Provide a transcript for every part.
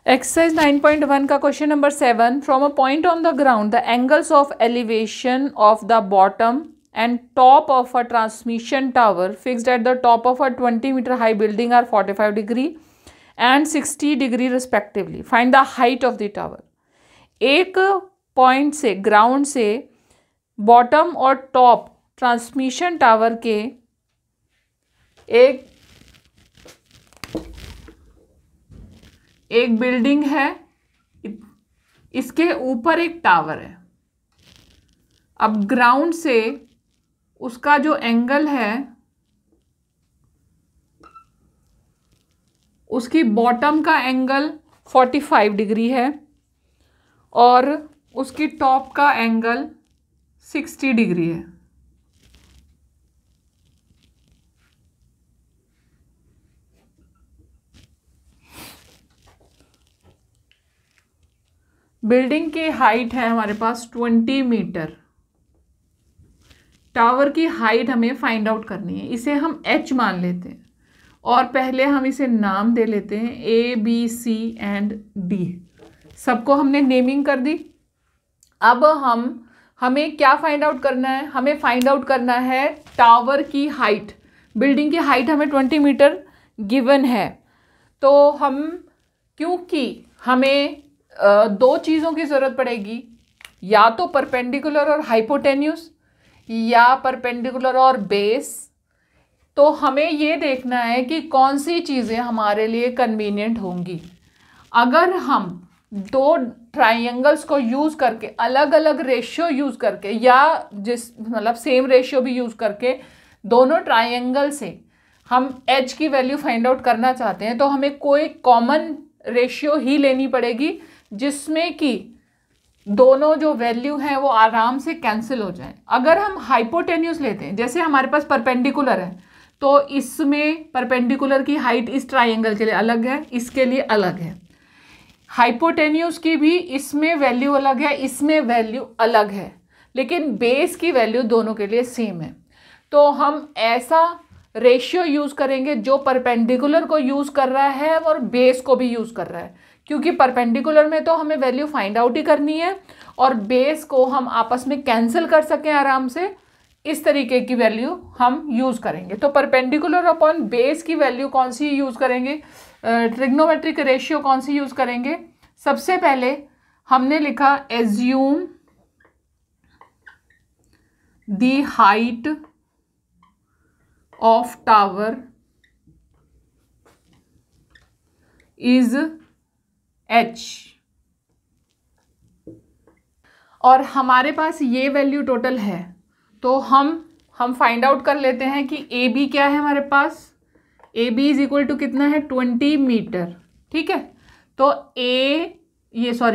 Exercise 9.1 का question number 7, from a point on the ground the angles of elevation of the bottom and top of a transmission tower fixed at the top of a 20 metre high building are 45 degree and 60 degree respectively. Find the height of the tower. एक पॉइंट से, ground से bottom और top transmission tower के एक building है, इसके ऊपर एक टावर है। अब ग्राउंड से उसका जो एंगल है, उसकी बॉटम का एंगल 45 डिग्री है और उसकी टॉप का एंगल 60 डिग्री है। बिल्डिंग की हाइट है हमारे पास 20 मीटर। टावर की हाइट हमें फाइंड आउट करनी है। इसे हम h मान लेते हैं और पहले हम इसे नाम दे लेते हैं A, B, C and D। सबको हमने नेमिंग कर दी। अब हमें क्या फाइंड आउट करना है? हमें फाइंड आउट करना है टावर की हाइट। बिल्डिंग की हाइट हमें 20 मीटर गिवन है। तो क्योंकि हमें दो चीज़ों की ज़रूरत पड़ेगी, या तो परपेंडिकुलर और हाइपोटेन्यूस या परपेंडिकुलर और बेस। तो हमें ये देखना है कि कौन सी चीज़ें हमारे लिए कन्वीनियंट होंगी। अगर हम दो ट्राइंगल्स को यूज़ करके, अलग अलग रेशियो यूज़ करके, या सेम रेशियो भी यूज़ करके दोनों ट्राइंगल से हम h की वैल्यू फाइंड आउट करना चाहते हैं, तो हमें कोई कॉमन रेशियो ही लेनी पड़ेगी जिसमें कि दोनों जो वैल्यू हैं वो आराम से कैंसिल हो जाएं। अगर हम हाइपोटेन्यूस लेते हैं, जैसे हमारे पास परपेंडिकुलर है, तो इसमें परपेंडिकुलर की हाइट इस ट्राइंगल के लिए अलग है, इसके लिए अलग है। हाइपोटेन्यूस की भी इसमें वैल्यू अलग है, इसमें वैल्यू अलग है, लेकिन बेस की वैल्यू दोनों के लिए सेम है। तो हम ऐसा रेशियो यूज़ करेंगे जो परपेंडिकुलर को यूज़ कर रहा है और बेस को भी यूज़ कर रहा है, क्योंकि परपेंडिकुलर में तो हमें वैल्यू फाइंड आउट ही करनी है और बेस को हम आपस में कैंसिल कर सकें आराम से, इस तरीके की वैल्यू हम यूज़ करेंगे। तो परपेंडिकुलर अपॉन बेस की वैल्यू कौन सी यूज़ करेंगे, ट्रिग्नोमेट्रिक रेशियो कौन सी यूज़ करेंगे? सबसे पहले हमने लिखा assume the height of tower is h, और हमारे पास ये वैल्यू टोटल है। तो हम फाइंड आउट कर लेते हैं कि ए बी क्या है हमारे पास। A B is equal to कितना है? 20 मीटर। ठीक है, तो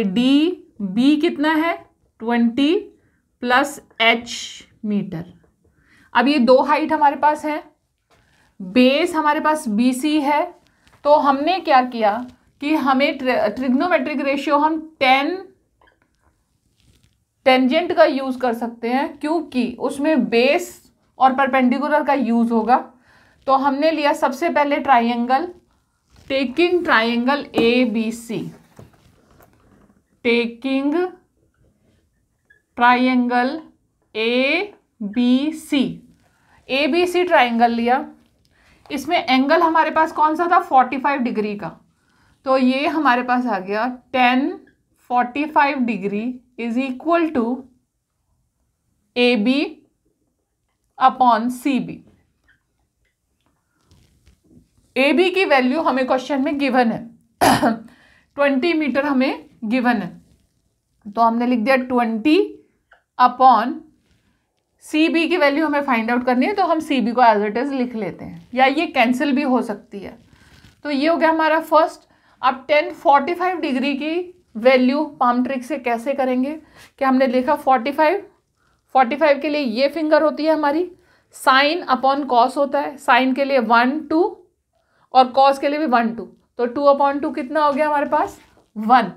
डी बी कितना है? 20 प्लस h मीटर। अब ये दो हाइट हमारे पास है, बेस हमारे पास बी सी है। तो हमने क्या किया कि हमें ट्रिग्नोमेट्रिक रेशियो हम 10 टेंजेंट का यूज़ कर सकते हैं, क्योंकि उसमें बेस और परपेंडिकुलर का यूज़ होगा। तो हमने लिया सबसे पहले triangle, taking triangle A B C, taking triangle A B C triangle लिया। इसमें एंगल हमारे पास कौन सा था? 45 डिग्री का। तो ये हमारे पास आ गया 10 45 degree is equal to A B upon C B. A B की वैल्यू हमें क्वेश्चन में गिवन है 20 मीटर हमें गिवन है, तो हमने लिख दिया 20 अपॉन सी बी की वैल्यू हमें फाइंड आउट करनी है, तो हम सी बी को एज इट इज लिख लेते हैं, या ये कैंसिल भी हो सकती है। तो ये हो गया हमारा फर्स्ट। अब 10 45 डिग्री की वैल्यू पाम ट्रिक से कैसे करेंगे कि हमने लिखा 45 के लिए ये फिंगर होती है हमारी, साइन अपॉन कॉस होता है, साइन के लिए 1 2 और कॉस के लिए भी 1 2, तो 2/2 कितना हो गया हमारे पास? 1।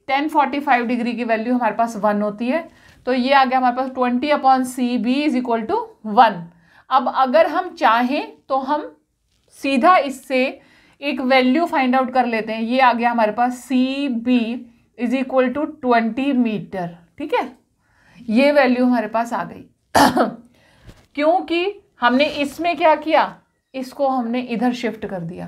10 45 डिग्री की वैल्यू हमारे पास 1 होती है, तो ये आ गया हमारे पास 20 upon C B is equal to 1। अब अगर हम चाहें तो हम सीधा इससे एक वैल्यू फाइंड आउट कर लेते हैं। ये आ गया हमारे पास CB is equal to 20 metre. ठीक है, ये वैल्यू हमारे पास आ गई क्योंकि हमने इसमें क्या किया, इसको हमने इधर शिफ्ट कर दिया,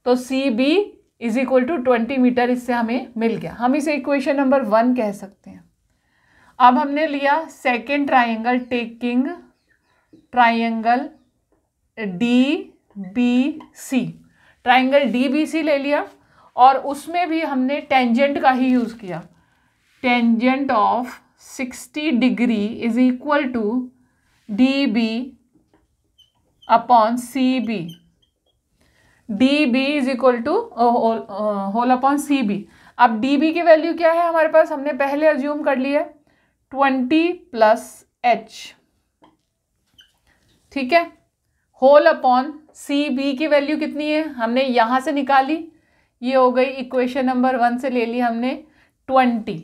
तो CB is equal to 20 metre इससे हमें मिल गया। हम इसे इक्वेशन नंबर 1 कह सकते हैं। अब हमने लिया second triangle, taking triangle DBC, triangle DBC ले लिया और उसमें भी हमने टेंजेंट का ही यूज किया। Tangent of 60 degree is equal to DB upon CB। DB is equal to whole upon CB। अब DB की वैल्यू क्या है हमारे पास, हमने पहले अज्यूम कर लिया 20 प्लस H। ठीक है, होल अपॉन CB की वैल्यू कितनी है, हमने यहां से निकाली, ये हो गई इक्वेशन नंबर 1 से ले ली हमने 20।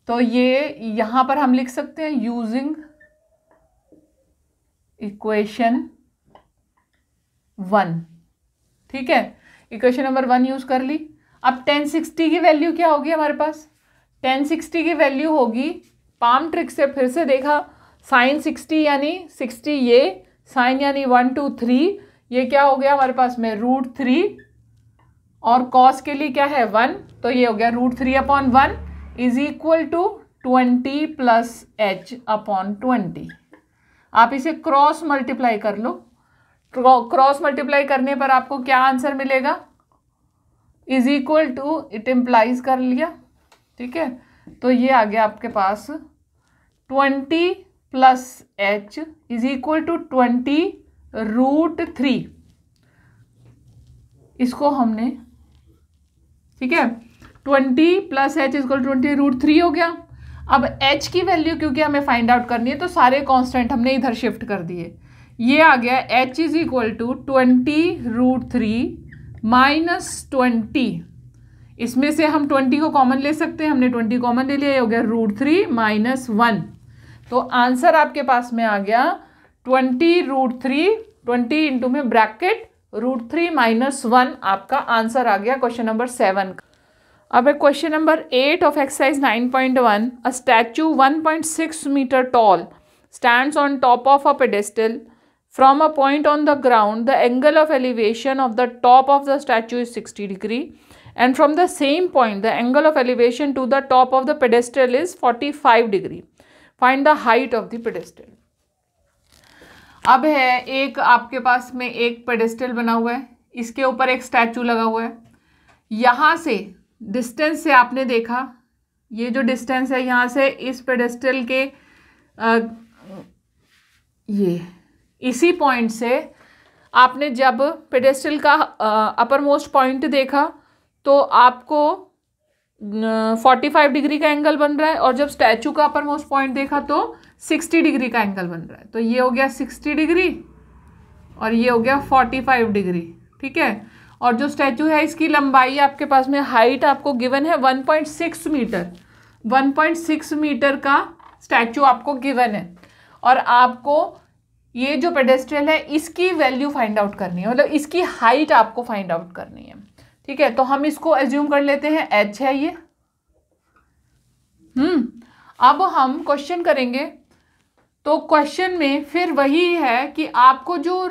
तो ये यहां पर हम लिख सकते हैं यूजिंग इक्वेशन 1। ठीक है, इक्वेशन नंबर 1 यूज कर ली। अब 1060 की वैल्यू क्या होगी हमारे पास, 1060 की वैल्यू होगी, पाम ट्रिक से फिर से देखा, साइन 60 यानी 60 ये, साइन यानी 1 2 3, ये क्या हो गया हमारे पास में √3 और कॉस के लिए क्या है 1, तो ये हो गया √3 upon 1 is equal to 20 plus H upon 20। आप इसे क्रॉस मल्टीप्लाई कर लो, क्रॉस मल्टीप्लाई करने पर आपको क्या आंसर मिलेगा, is equal to, it implies कर लिया। ठीक है, तो ये आ गया आपके पास 20 plus H is equal to 20 √3। इसको हमने, ठीक है, 20 प्लस H इक्वल 20 √3 हो गया। अब H की वैल्यू क्योंकि हमें फाइंड आउट करनी है तो सारे कांस्टेंट हमने इधर शिफ्ट कर दिए। ये आ गया H is equal to 20 √3 minus 20। इसमें से हम 20 को कॉमन ले सकते हैं, हमने 20 कॉमन ले लिया, ये हो गया √3 माइनस 1। तो आंसर आपके पास में आ गया 20 √3, 20 इंटू में ब्रैकेट √3 माइनस 1, आपका आंसर आ गया क्वेश्चन नंबर 7 का। अब question number 8 of exercise 9.1, a statue 1.6 metre tall stands on top of a pedestal. From a point on the ground, the angle of elevation of the top of the statue is 60 degree. And from the same point, the angle of elevation to the top of the pedestal is 45 degree. Find the height of the pedestal. अब है एक आपके पास में एक pedestal बना हुआ है, इसके ऊपर एक स्टैचू लगा हुआ है। यहाँ से डिस्टेंस से आपने देखा, ये जो डिस्टेंस है यहाँ से इस पेडेस्टल के ये इसी पॉइंट से आपने जब पेडेस्टल का अपर मोस्ट पॉइंट देखा तो आपको 45 डिग्री का एंगल बन रहा है, और जब स्टैचू का अपर मोस्ट पॉइंट देखा तो 60 डिग्री का एंगल बन रहा है। तो ये हो गया 60 डिग्री और ये हो गया 45 डिग्री। ठीक है, और जो स्टैचू है इसकी लंबाई आपके पास में, हाइट आपको गिवन है 1.6 मीटर, 1.6 मीटर का स्टैचू आपको गिवन है, और आपको ये जो पेडेस्ट्रल है इसकी वैल्यू फाइंड आउट करनी है, मतलब इसकी हाइट आपको फाइंड आउट करनी है। ठीक है, तो हम इसको एज्यूम कर लेते हैं h है ये। अब हम क्वेश्चन करेंगे, तो क्वेश्चन में फिर वही है कि आपको जो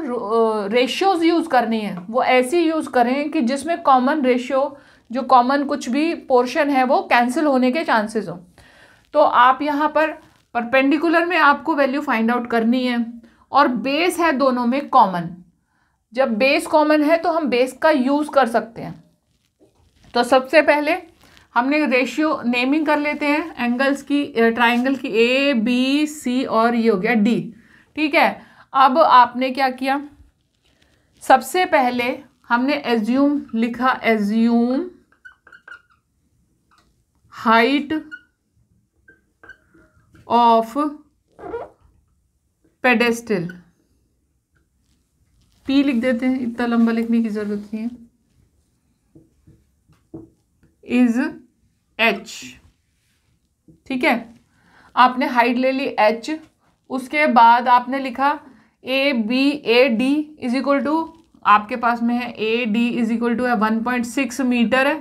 रेशियोज यूज करनी है वो ऐसी यूज करें कि जिसमें कॉमन रेशियो, जो कॉमन कुछ भी पोर्शन है वो कैंसिल होने के चांसेस हो। तो आप यहाँ पर परपेंडिकुलर में आपको वैल्यू फाइंड आउट करनी है, और बेस है दोनों में कॉमन। जब बेस कॉमन है तो हम बेस का यूज कर सकते हैं। तो सबसे पहले हमने रेशियो नेमिंग कर लेते हैं एंगल्स की, ट्राइंगल की ABC, और ये हो गया D। ठीक है, अब आपने क्या किया, सबसे पहले हमने एज्यूम लिखा, assume height of pedestal, P लिख देते हैं, इतना लंबा लिखने की जरूरत नहीं है, इज H। ठीक है, आपने हाइट ले ली H, उसके बाद आपने लिखा AD इज इक्वल टू, आपके पास में है A D is equal to है 1.6 मीटर है,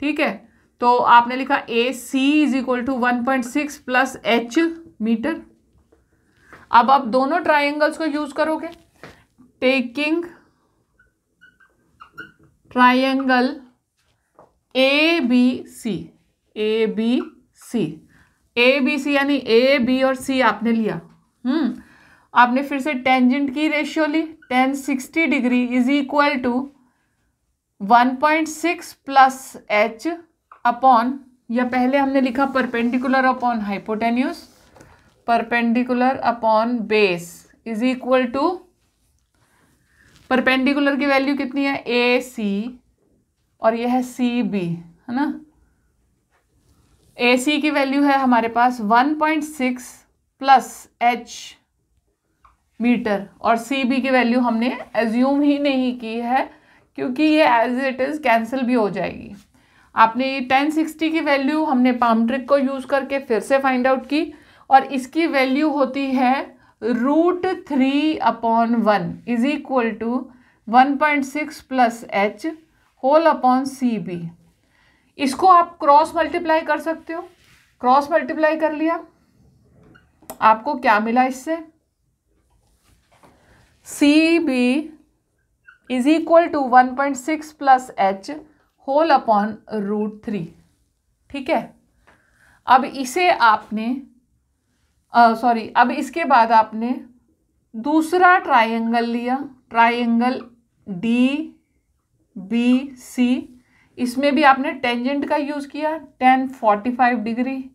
ठीक है। तो आपने लिखा A C is equal to 1.6 plus H metre. अब आप दोनों ट्राइंगल्स को यूज करोगे, taking triangle A B C, A B C, A B C यानी ए बी और सी आपने लिया। आपने फिर से टेंजेंट की रेशियो ली, tan 60 degree is equal to 1.6 plus H upon, या पहले हमने लिखा perpendicular upon hypotenuse, perpendicular upon base is equal to, perpendicular की वैल्यू कितनी है ए सी और यह है सी बी, है ना। ए सी की वैल्यू है हमारे पास 1.6 प्लस एच मीटर और सी बी की वैल्यू हमने एज्यूम ही नहीं की है क्योंकि ये एज इट इज़ कैंसिल भी हो जाएगी। आपने ये tan 60 की वैल्यू हमने पाम ट्रिक को यूज़ करके फिर से फाइंड आउट की और इसकी वैल्यू होती है √3/1 is equal to 1.6 plus H whole upon C B. इसको आप क्रॉस मल्टीप्लाई कर सकते हो, क्रॉस मल्टीप्लाई कर लिया, आपको क्या मिला इससे, C B is equal to 1.6 plus H whole upon √3, ठीक है। अब इसे आपने अब इसके बाद आपने दूसरा ट्राइंगल लिया, ट्राइंगल डी बी सी, इसमें भी आपने टेंजेंट का यूज़ किया, tan 45 डिग्री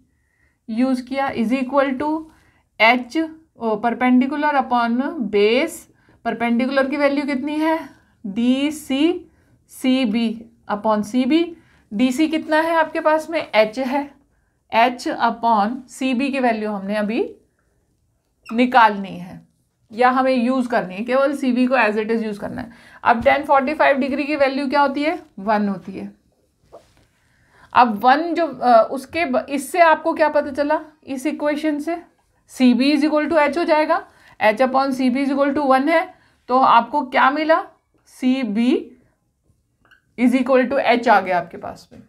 यूज़ किया is equal to H perpendicular upon base, perpendicular की वैल्यू कितनी है D C C B upon C B, D C कितना है आपके पास में एच है, एच अपॉन सी बी की वैल्यू हमने अभी निकालनी है या हमें यूज़ करनी है, केवल सी बी को एज इट इज़ यूज़ करना है। अब tan 45 डिग्री की वैल्यू क्या होती है 1 होती है। अब 1 जो इससे आपको क्या पता चला, इस इक्वेशन से C B is equal to H हो जाएगा, H upon C B is equal to 1 है, तो आपको क्या मिला C B is equal to H आ गया आपके पास में।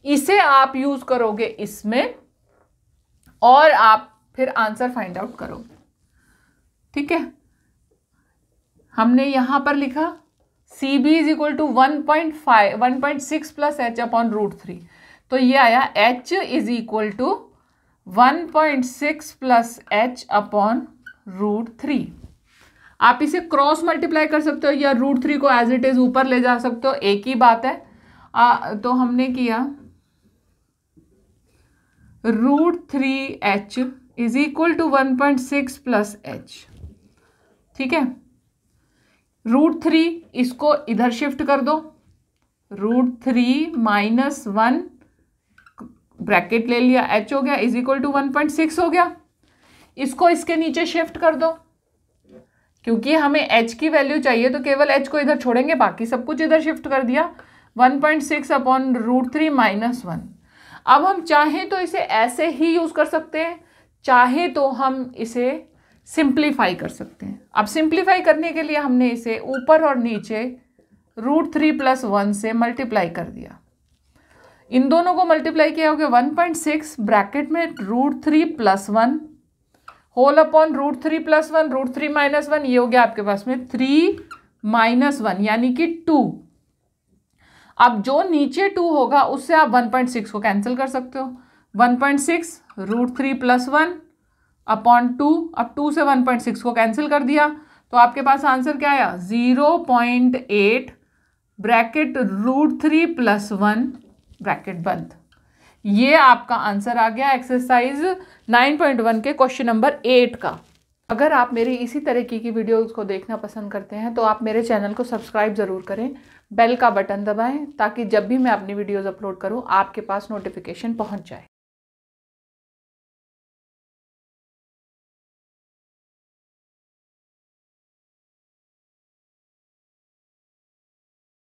इसे आप यूज करोगे इसमें और आप फिर आंसर फाइंड आउट करोगे, ठीक है। हमने यहां पर लिखा C B is equal to 1.6 plus H upon √3, तो ये आया H is equal to 1.6 plus H upon √3। आप इसे क्रॉस मल्टीप्लाई कर सकते हो या √3 को एज इट इज ऊपर ले जा सकते हो, एक ही बात है। तो हमने किया √3h is equal to 1.6 plus H, ठीक है। √3 इसको इधर शिफ्ट कर दो, √3 माइनस 1 ब्रैकेट ले लिया, h हो गया इज इक्वल टू 1.6 हो गया। इसको इसके नीचे शिफ्ट कर दो, क्योंकि हमें h की वैल्यू चाहिए तो केवल h को इधर छोड़ेंगे, बाकी सब कुछ इधर शिफ्ट कर दिया, 1.6 अपॉन √3 माइनस 1। अब हम चाहें तो इसे ऐसे ही यूज़ कर सकते हैं, चाहे तो हम इसे सिंप्लीफाई कर सकते हैं। अब सिंप्लीफाई करने के लिए हमने इसे ऊपर और नीचे √3 प्लस 1 से मल्टीप्लाई कर दिया। इन दोनों को मल्टीप्लाई किया हो गया 1.6 ब्रैकेट में √3 plus 1 whole upon √3 plus 1 √3 minus 1, ये हो गया आपके पास में 3 माइनस 1 यानी कि 2। अब जो नीचे 2 होगा उससे आप 1.6 को कैंसिल कर सकते हो, 1.6 √3 प्लस 1 अपॉन 2, अब 2 से 1.6 को कैंसिल कर दिया तो आपके पास आंसर क्या आया 0.8 ब्रैकेट √3 प्लस 1 ब्रैकेट बंद। ये आपका आंसर आ गया एक्सरसाइज 9.1 के क्वेश्चन नंबर 8 का। अगर आप मेरी इसी तरीके की वीडियोस को देखना पसंद करते हैं तो आप मेरे चैनल को सब्सक्राइब ज़रूर करें, बेल का बटन दबाएं ताकि जब भी मैं अपनी वीडियोस अपलोड करूं आपके पास नोटिफिकेशन पहुंच जाए।